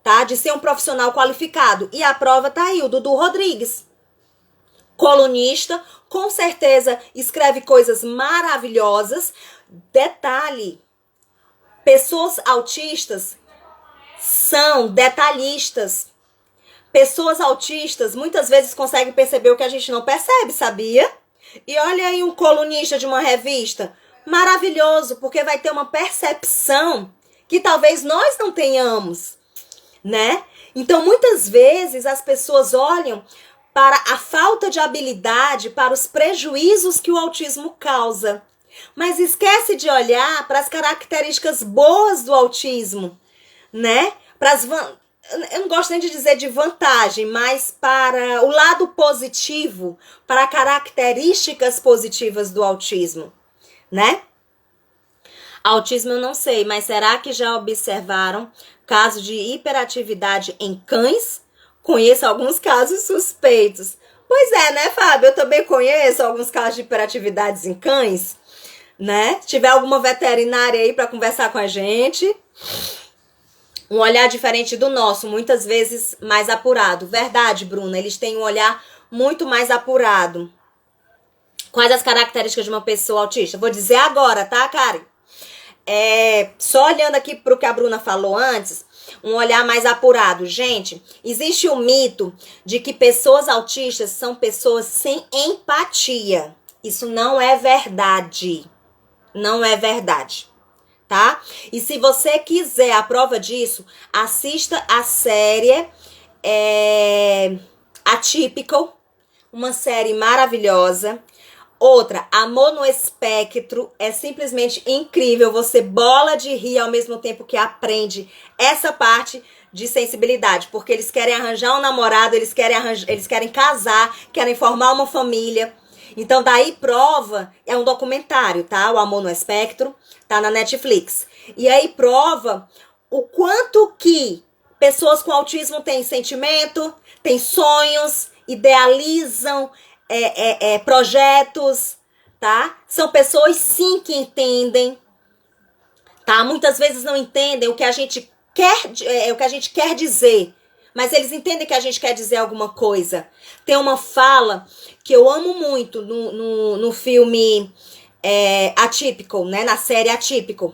tá? De ser um profissional qualificado. E a prova tá aí, o Dudu Rodrigues. Colunista, com certeza escreve coisas maravilhosas. Detalhe, pessoas autistas são detalhistas. Pessoas autistas muitas vezes conseguem perceber o que a gente não percebe, sabia? E olha aí um colunista de uma revista, maravilhoso, porque vai ter uma percepção que talvez nós não tenhamos, né? Então, muitas vezes as pessoas olham para a falta de habilidade, para os prejuízos que o autismo causa, mas esquece de olhar para as características boas do autismo, né? Eu não gosto nem de dizer de vantagem, mas para o lado positivo, para características positivas do autismo, né? Autismo eu não sei, mas será que já observaram casos de hiperatividade em cães? Conheço alguns casos suspeitos. Pois é, né, Fábio? Eu também conheço alguns casos de hiperatividades em cães, né? Se tiver alguma veterinária aí para conversar com a gente. Um olhar diferente do nosso, muitas vezes mais apurado. Verdade, Bruna, eles têm um olhar muito mais apurado. Quais as características de uma pessoa autista? Vou dizer agora, tá, Karen? Só olhando aqui para o que a Bruna falou antes, um olhar mais apurado. Gente, existe um mito de que pessoas autistas são pessoas sem empatia. Isso não é verdade. Não é verdade. Tá? E se você quiser a prova disso, assista a série Atypical, uma série maravilhosa. Outra, Amor no Espectro, é simplesmente incrível, você bola de rir ao mesmo tempo que aprende essa parte de sensibilidade, porque eles querem arranjar um namorado, eles querem casar, querem formar uma família. Então, daí prova, é um documentário, tá? O Amor no Espectro, tá na Netflix. E aí prova o quanto que pessoas com autismo têm sentimento, têm sonhos, idealizam projetos, tá? São pessoas, sim, que entendem, tá? Muitas vezes não entendem o que a gente quer dizer, mas eles entendem que a gente quer dizer alguma coisa. Tem uma fala que eu amo muito no filme Atypical, né? Na série Atypical.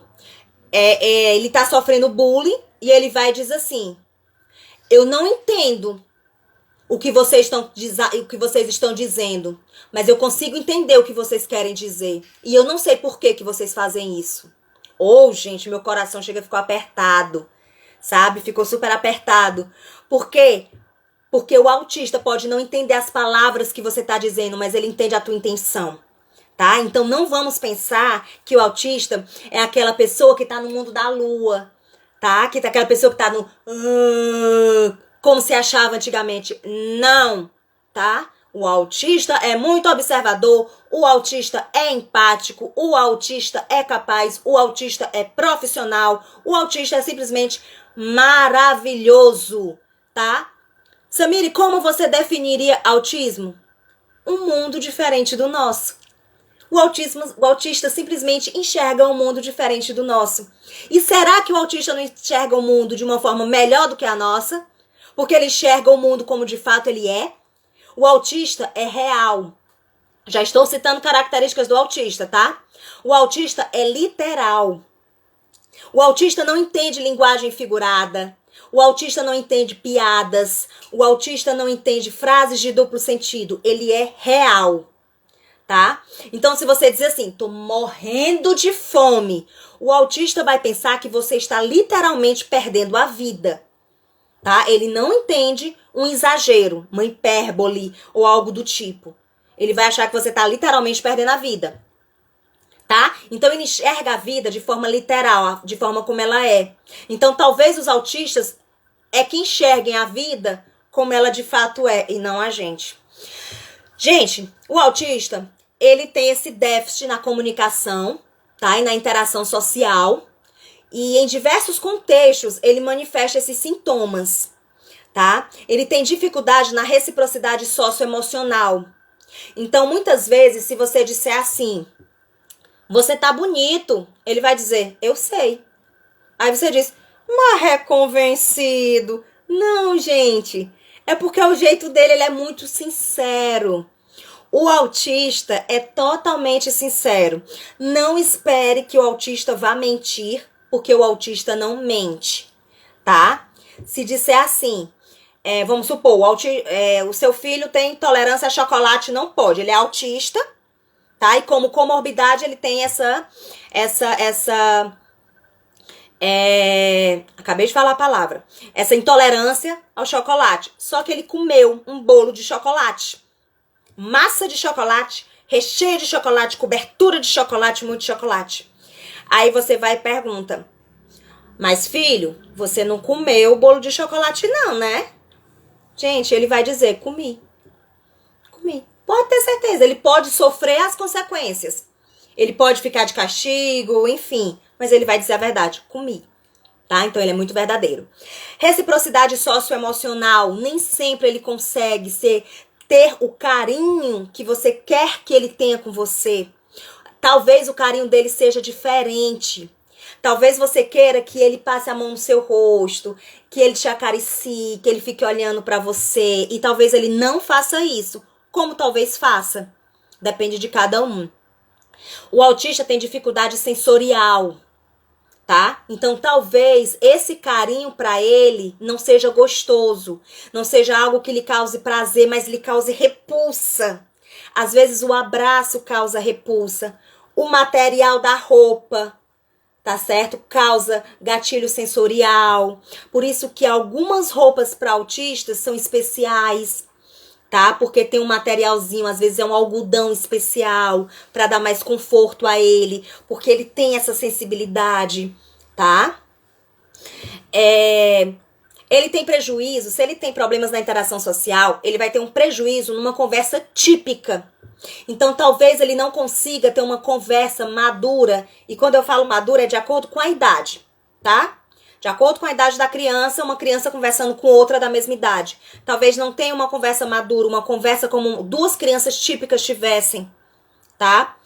Ele tá sofrendo bullying e ele vai e diz assim: eu não entendo o que vocês estão dizendo, mas eu consigo entender o que vocês querem dizer. E eu não sei por que vocês fazem isso. Gente, meu coração ficou apertado, sabe? Ficou super apertado. Por quê? Porque o autista pode não entender as palavras que você está dizendo, mas ele entende a tua intenção, tá? Então não vamos pensar que o autista é aquela pessoa que está no mundo da lua, tá? Que tá aquela pessoa que está no como se achava antigamente. Não, tá? O autista é muito observador, o autista é empático, o autista é capaz, o autista é profissional, o autista é simplesmente maravilhoso, tá? Samire, como você definiria autismo? Um mundo diferente do nosso. O autista simplesmente enxerga um mundo diferente do nosso. E será que o autista não enxerga o mundo de uma forma melhor do que a nossa? Porque ele enxerga o mundo como de fato ele é? O autista é real. Já estou citando características do autista, tá? O autista é literal. O autista não entende linguagem figurada. O autista não entende piadas. O autista não entende frases de duplo sentido. Ele é real, tá? Então, se você dizer assim, tô morrendo de fome, O autista vai pensar que você está literalmente perdendo a vida, tá? Ele não entende um exagero, uma hipérbole ou algo do tipo. Ele vai achar que você está literalmente perdendo a vida, tá? Então ele enxerga a vida de forma literal, de forma como ela é. Então talvez os autistas é que enxerguem a vida como ela de fato é e não a gente. Gente, o autista, ele tem esse déficit na comunicação, tá? E na interação social. E em diversos contextos ele manifesta esses sintomas, tá? Ele tem dificuldade na reciprocidade socioemocional. Então, muitas vezes, se você disser assim, você tá bonito, ele vai dizer, eu sei. Aí você diz, mas é convencido. Não, gente, é porque o jeito dele, ele é muito sincero. O autista é totalmente sincero. Não espere que o autista vá mentir, porque o autista não mente, tá? Se disser assim, vamos supor, o seu filho tem intolerância a chocolate, não pode. Ele é autista, tá? E como comorbidade ele tem acabei de falar a palavra. Essa intolerância ao chocolate. Só que ele comeu um bolo de chocolate. Massa de chocolate, recheio de chocolate, cobertura de chocolate, muito chocolate. Aí você vai e pergunta, mas filho, você não comeu o bolo de chocolate não, né? Gente, ele vai dizer, comi. Pode ter certeza, ele pode sofrer as consequências. Ele pode ficar de castigo, enfim. Mas ele vai dizer a verdade, comi. Tá? Então ele é muito verdadeiro. Reciprocidade socioemocional, nem sempre ele consegue ter o carinho que você quer que ele tenha com você. Talvez o carinho dele seja diferente. Talvez você queira que ele passe a mão no seu rosto, que ele te acaricie, que ele fique olhando pra você. E talvez ele não faça isso, como talvez faça. Depende de cada um. O autista tem dificuldade sensorial, tá? Então talvez esse carinho pra ele não seja gostoso, não seja algo que lhe cause prazer, mas lhe cause repulsa. Às vezes o abraço causa repulsa, o material da roupa, tá certo? Causa gatilho sensorial. Por isso que algumas roupas para autistas são especiais, tá? Porque tem um materialzinho, às vezes é um algodão especial para dar mais conforto a ele, porque ele tem essa sensibilidade, tá? Ele tem prejuízo, se ele tem problemas na interação social, ele vai ter um prejuízo numa conversa típica. Então, talvez ele não consiga ter uma conversa madura. E quando eu falo madura, é de acordo com a idade, tá? De acordo com a idade da criança, uma criança conversando com outra da mesma idade. Talvez não tenha uma conversa madura, uma conversa como duas crianças típicas tivessem, tá?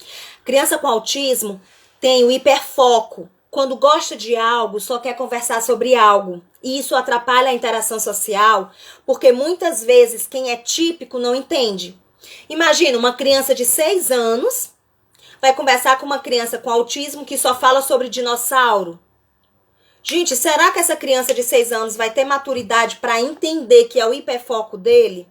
Criança com autismo tem o hiperfoco. Quando gosta de algo, só quer conversar sobre algo. E isso atrapalha a interação social, porque muitas vezes quem é típico não entende. Imagina, uma criança de 6 anos vai conversar com uma criança com autismo que só fala sobre dinossauro. Gente, será que essa criança de 6 anos vai ter maturidade para entender que é o hiperfoco dele?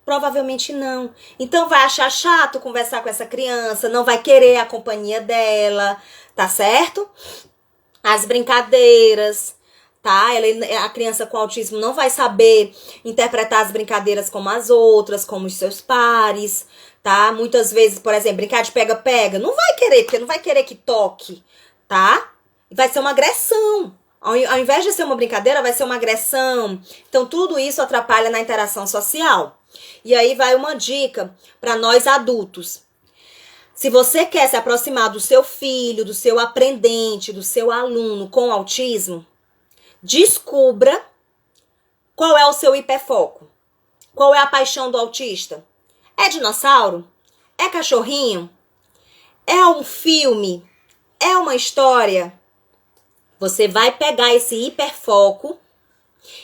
Provavelmente não. Então vai achar chato conversar com essa criança, não vai querer a companhia dela, tá certo? As brincadeiras, tá? A criança com autismo não vai saber interpretar as brincadeiras como as outras, como os seus pares, tá? Muitas vezes, por exemplo, brincar de pega-pega, não vai querer, porque não vai querer que toque, tá? Vai ser uma agressão. Ao invés de ser uma brincadeira, vai ser uma agressão. Então, tudo isso atrapalha na interação social. E aí vai uma dica para nós adultos. Se você quer se aproximar do seu filho, do seu aprendente, do seu aluno com autismo, descubra qual é o seu hiperfoco. Qual é a paixão do autista? É dinossauro? É cachorrinho? É um filme? É uma história? Você vai pegar esse hiperfoco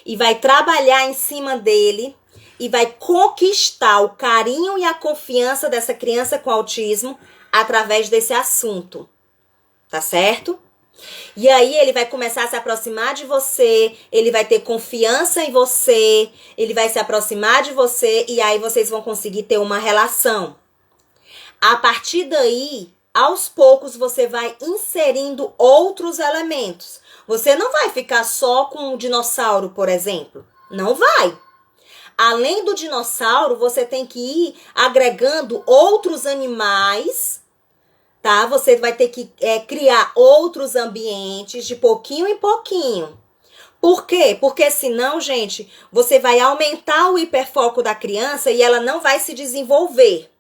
e vai trabalhar em cima dele e vai conquistar o carinho e a confiança dessa criança com autismo através desse assunto. Tá certo? E aí ele vai começar a se aproximar de você, ele vai ter confiança em você, ele vai se aproximar de você e aí vocês vão conseguir ter uma relação. A partir daí, aos poucos você vai inserindo outros elementos. Você não vai ficar só com um dinossauro, por exemplo. Não vai. Além do dinossauro, você tem que ir agregando outros animais, tá? Você vai ter que criar outros ambientes de pouquinho em pouquinho. Por quê? Porque senão, gente, você vai aumentar o hiperfoco da criança e ela não vai se desenvolver,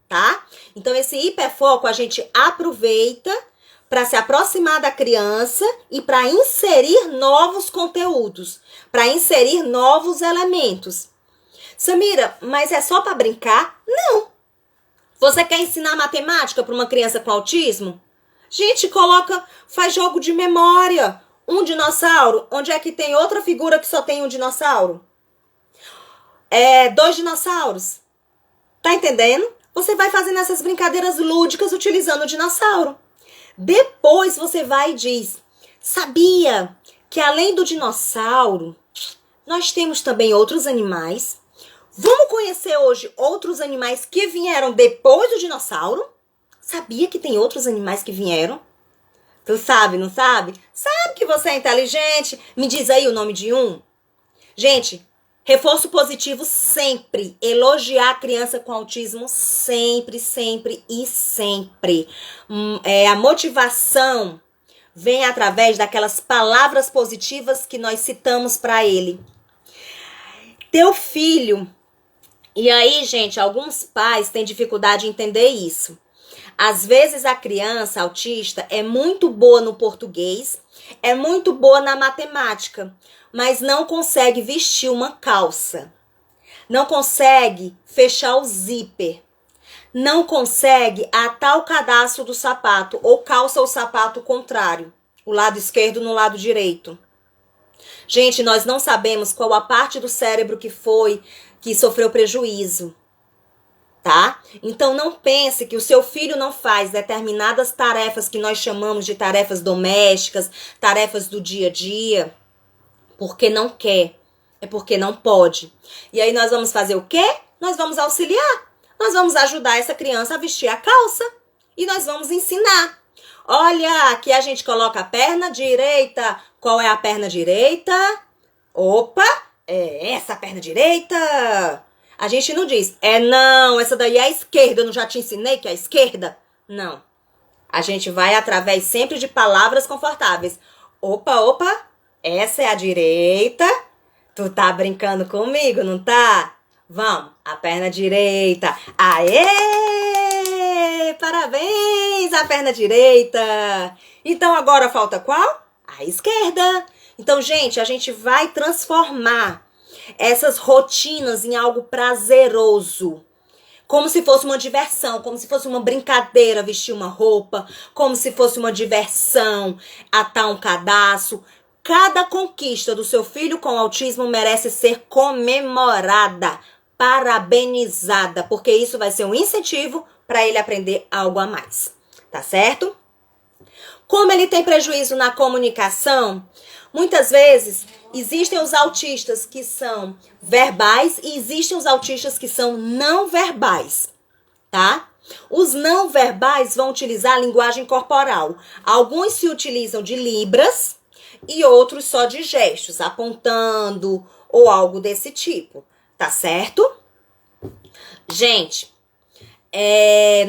tá? Então, esse hiperfoco a gente aproveita para se aproximar da criança e para inserir novos conteúdos, para inserir novos elementos. Samira, mas é só para brincar? Não. Você quer ensinar matemática para uma criança com autismo? Gente, faz jogo de memória. Um dinossauro, onde é que tem outra figura que só tem um dinossauro? 2 dinossauros. Tá entendendo? Você vai fazendo essas brincadeiras lúdicas utilizando o dinossauro. Depois você vai e diz: sabia que além do dinossauro, nós temos também outros animais? Vamos conhecer hoje outros animais que vieram depois do dinossauro? Sabia que tem outros animais que vieram? Tu sabe, não sabe? Sabe que você é inteligente? Me diz aí o nome de um. Gente, reforço positivo sempre. Elogiar a criança com autismo sempre, sempre e sempre. A motivação vem através daquelas palavras positivas que nós citamos para ele. Teu filho. E aí, gente, alguns pais têm dificuldade em entender isso. Às vezes a criança autista é muito boa no português, é muito boa na matemática, mas não consegue vestir uma calça, não consegue fechar o zíper, não consegue atar o cadastro do sapato ou calça o sapato contrário, o lado esquerdo no lado direito. Gente, nós não sabemos qual a parte do cérebro que sofreu prejuízo. Tá? Então não pense que o seu filho não faz determinadas tarefas que nós chamamos de tarefas domésticas, tarefas do dia a dia, porque não quer, é porque não pode. E aí nós vamos fazer o quê? Nós vamos auxiliar, nós vamos ajudar essa criança a vestir a calça e nós vamos ensinar. Olha, aqui a gente coloca a perna direita. Qual é a perna direita? Opa, é essa a perna direita. A gente não diz, não, essa daí é a esquerda, eu não já te ensinei que é a esquerda? Não. A gente vai através sempre de palavras confortáveis. Opa, essa é a direita. Tu tá brincando comigo, não tá? Vamos, a perna direita. Aê! Parabéns, a perna direita. Então agora falta qual? A esquerda. Então, gente, a gente vai transformar essas rotinas em algo prazeroso, como se fosse uma diversão, como se fosse uma brincadeira vestir uma roupa, como se fosse uma diversão atar um cadastro. Cada conquista do seu filho com autismo merece ser comemorada, parabenizada, porque isso vai ser um incentivo para ele aprender algo a mais, tá certo? Como ele tem prejuízo na comunicação, muitas vezes existem os autistas que são verbais e existem os autistas que são não verbais, tá? Os não verbais vão utilizar a linguagem corporal. Alguns se utilizam de libras e outros só de gestos, apontando ou algo desse tipo, tá certo? Gente,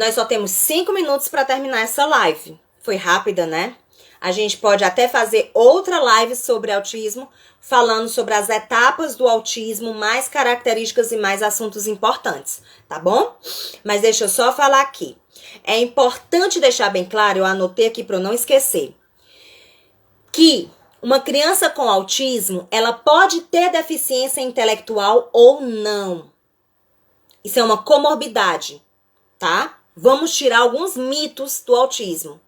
nós só temos 5 minutos para terminar essa live. Foi rápida, né? A gente pode até fazer outra live sobre autismo, falando sobre as etapas do autismo, mais características e mais assuntos importantes, tá bom? Mas deixa eu só falar aqui. É importante deixar bem claro, eu anotei aqui para eu não esquecer, que uma criança com autismo, ela pode ter deficiência intelectual ou não. Isso é uma comorbidade, tá? Vamos tirar alguns mitos do autismo.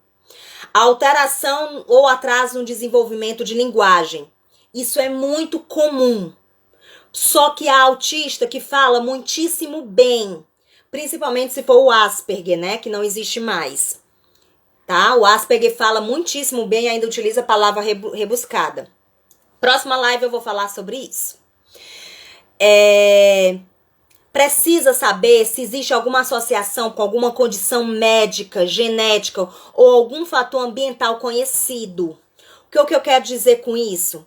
A alteração ou atraso no desenvolvimento de linguagem. Isso é muito comum. Só que há autista que fala muitíssimo bem. Principalmente se for o Asperger, né? Que não existe mais. Tá? O Asperger fala muitíssimo bem e ainda utiliza a palavra rebuscada. Próxima live eu vou falar sobre isso. precisa saber se existe alguma associação com alguma condição médica, genética ou algum fator ambiental conhecido. O que eu quero dizer com isso?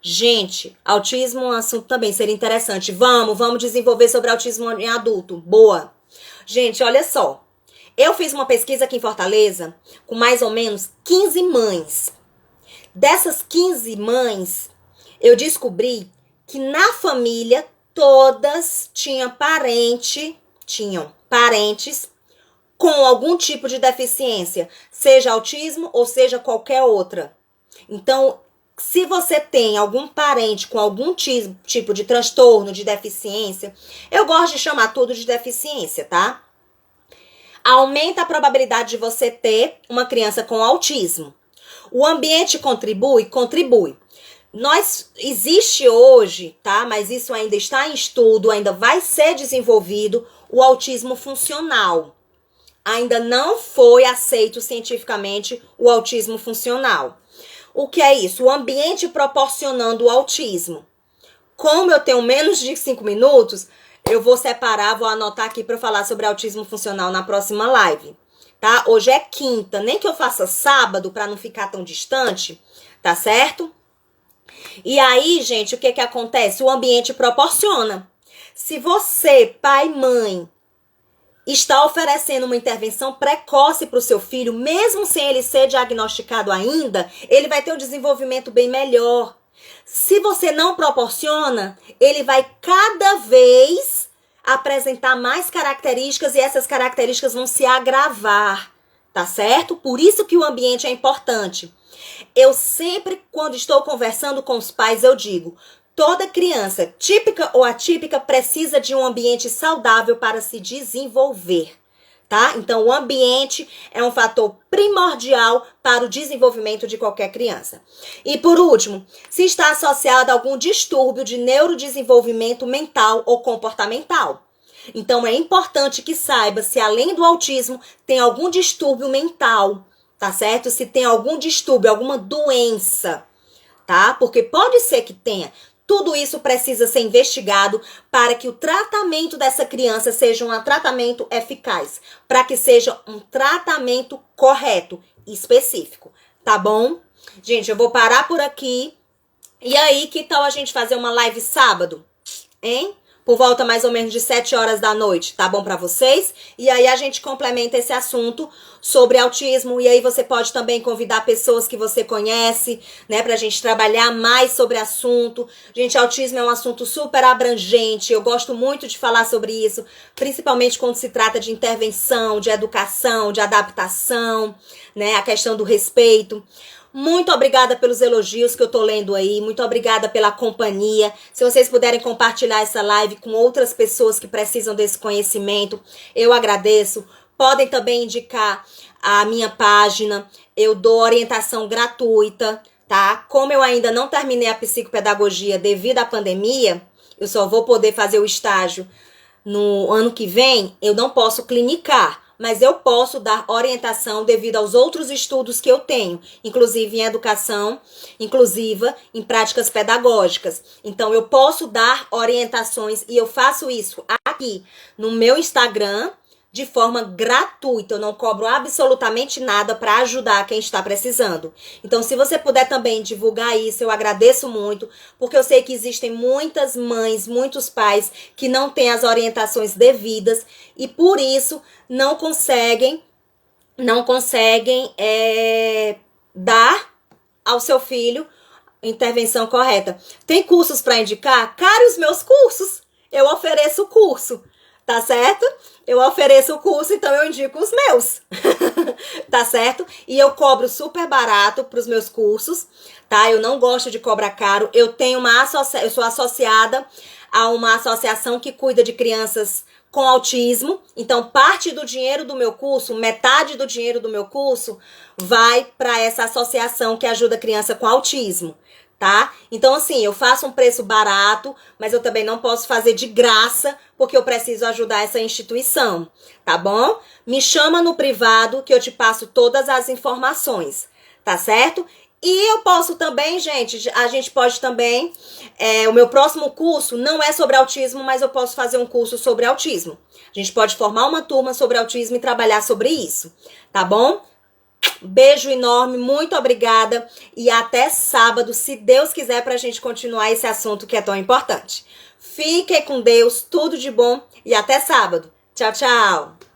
Gente, autismo é um assunto também, seria interessante. Vamos desenvolver sobre autismo em adulto. Boa. Gente, olha só. Eu fiz uma pesquisa aqui em Fortaleza com mais ou menos 15 mães. Dessas 15 mães, eu descobri que na família todas tinham parentes com algum tipo de deficiência, seja autismo ou seja qualquer outra. Então, se você tem algum parente com algum tipo de transtorno, de deficiência, eu gosto de chamar tudo de deficiência, tá? Aumenta a probabilidade de você ter uma criança com autismo. O ambiente contribui? Contribui. Existe hoje, tá? Mas isso ainda está em estudo, ainda vai ser desenvolvido, o autismo funcional. Ainda não foi aceito cientificamente o autismo funcional. O que é isso? O ambiente proporcionando o autismo. Como eu tenho menos de 5 minutos, eu vou separar, vou anotar aqui para falar sobre autismo funcional na próxima live, tá? Hoje é quinta, nem que eu faça sábado para não ficar tão distante, tá certo? E aí, gente, o que acontece? O ambiente proporciona. Se você, pai, mãe, está oferecendo uma intervenção precoce para o seu filho, mesmo sem ele ser diagnosticado ainda, ele vai ter um desenvolvimento bem melhor. Se você não proporciona, ele vai cada vez apresentar mais características e essas características vão se agravar, tá certo? Por isso que o ambiente é importante. Eu sempre, quando estou conversando com os pais, eu digo: toda criança, típica ou atípica, precisa de um ambiente saudável para se desenvolver, tá? Então, o ambiente é um fator primordial para o desenvolvimento de qualquer criança. E, por último, se está associado a algum distúrbio de neurodesenvolvimento mental ou comportamental. Então, é importante que saiba se, além do autismo, tem algum distúrbio mental, tá certo? Se tem algum distúrbio, alguma doença, tá? Porque pode ser que tenha. Tudo isso precisa ser investigado para que o tratamento dessa criança seja um tratamento eficaz, para que seja um tratamento correto e específico, tá bom? Gente, eu vou parar por aqui. E aí, que tal a gente fazer uma live sábado, hein? Por volta mais ou menos de 7 horas da noite, tá bom pra vocês? E aí a gente complementa esse assunto sobre autismo, e aí você pode também convidar pessoas que você conhece, né, pra gente trabalhar mais sobre o assunto. Gente, autismo é um assunto super abrangente, eu gosto muito de falar sobre isso, principalmente quando se trata de intervenção, de educação, de adaptação, né, a questão do respeito. Muito obrigada pelos elogios que eu tô lendo aí, muito obrigada pela companhia. Se vocês puderem compartilhar essa live com outras pessoas que precisam desse conhecimento, eu agradeço. Podem também indicar a minha página, eu dou orientação gratuita, tá? Como eu ainda não terminei a psicopedagogia devido à pandemia, eu só vou poder fazer o estágio no ano que vem, eu não posso clinicar. Mas eu posso dar orientação devido aos outros estudos que eu tenho, inclusive em educação inclusiva, em práticas pedagógicas. Então, eu posso dar orientações e eu faço isso aqui no meu Instagram de forma gratuita. Eu não cobro absolutamente nada para ajudar quem está precisando. Então, se você puder também divulgar isso, eu agradeço muito, porque eu sei que existem muitas mães, muitos pais que não têm as orientações devidas e por isso não conseguem dar ao seu filho intervenção correta. Tem cursos para indicar? Cara, os meus cursos, eu ofereço o curso, tá certo? Eu ofereço o curso, então eu indico os meus, tá certo? E eu cobro super barato para os meus cursos, tá? Eu não gosto de cobrar caro. Eu sou associada a uma associação que cuida de crianças com autismo. Então, parte do dinheiro do meu curso, metade do dinheiro do meu curso, vai para essa associação que ajuda a criança com autismo, tá? Então, assim, eu faço um preço barato, mas eu também não posso fazer de graça, porque eu preciso ajudar essa instituição, tá bom? Me chama no privado que eu te passo todas as informações, tá certo? E eu posso também, gente, a gente pode também, o meu próximo curso não é sobre autismo, mas eu posso fazer um curso sobre autismo. A gente pode formar uma turma sobre autismo e trabalhar sobre isso, tá bom? Beijo enorme, muito obrigada e até sábado, se Deus quiser, pra gente continuar esse assunto que é tão importante. Fiquem com Deus, tudo de bom e até sábado. Tchau, tchau!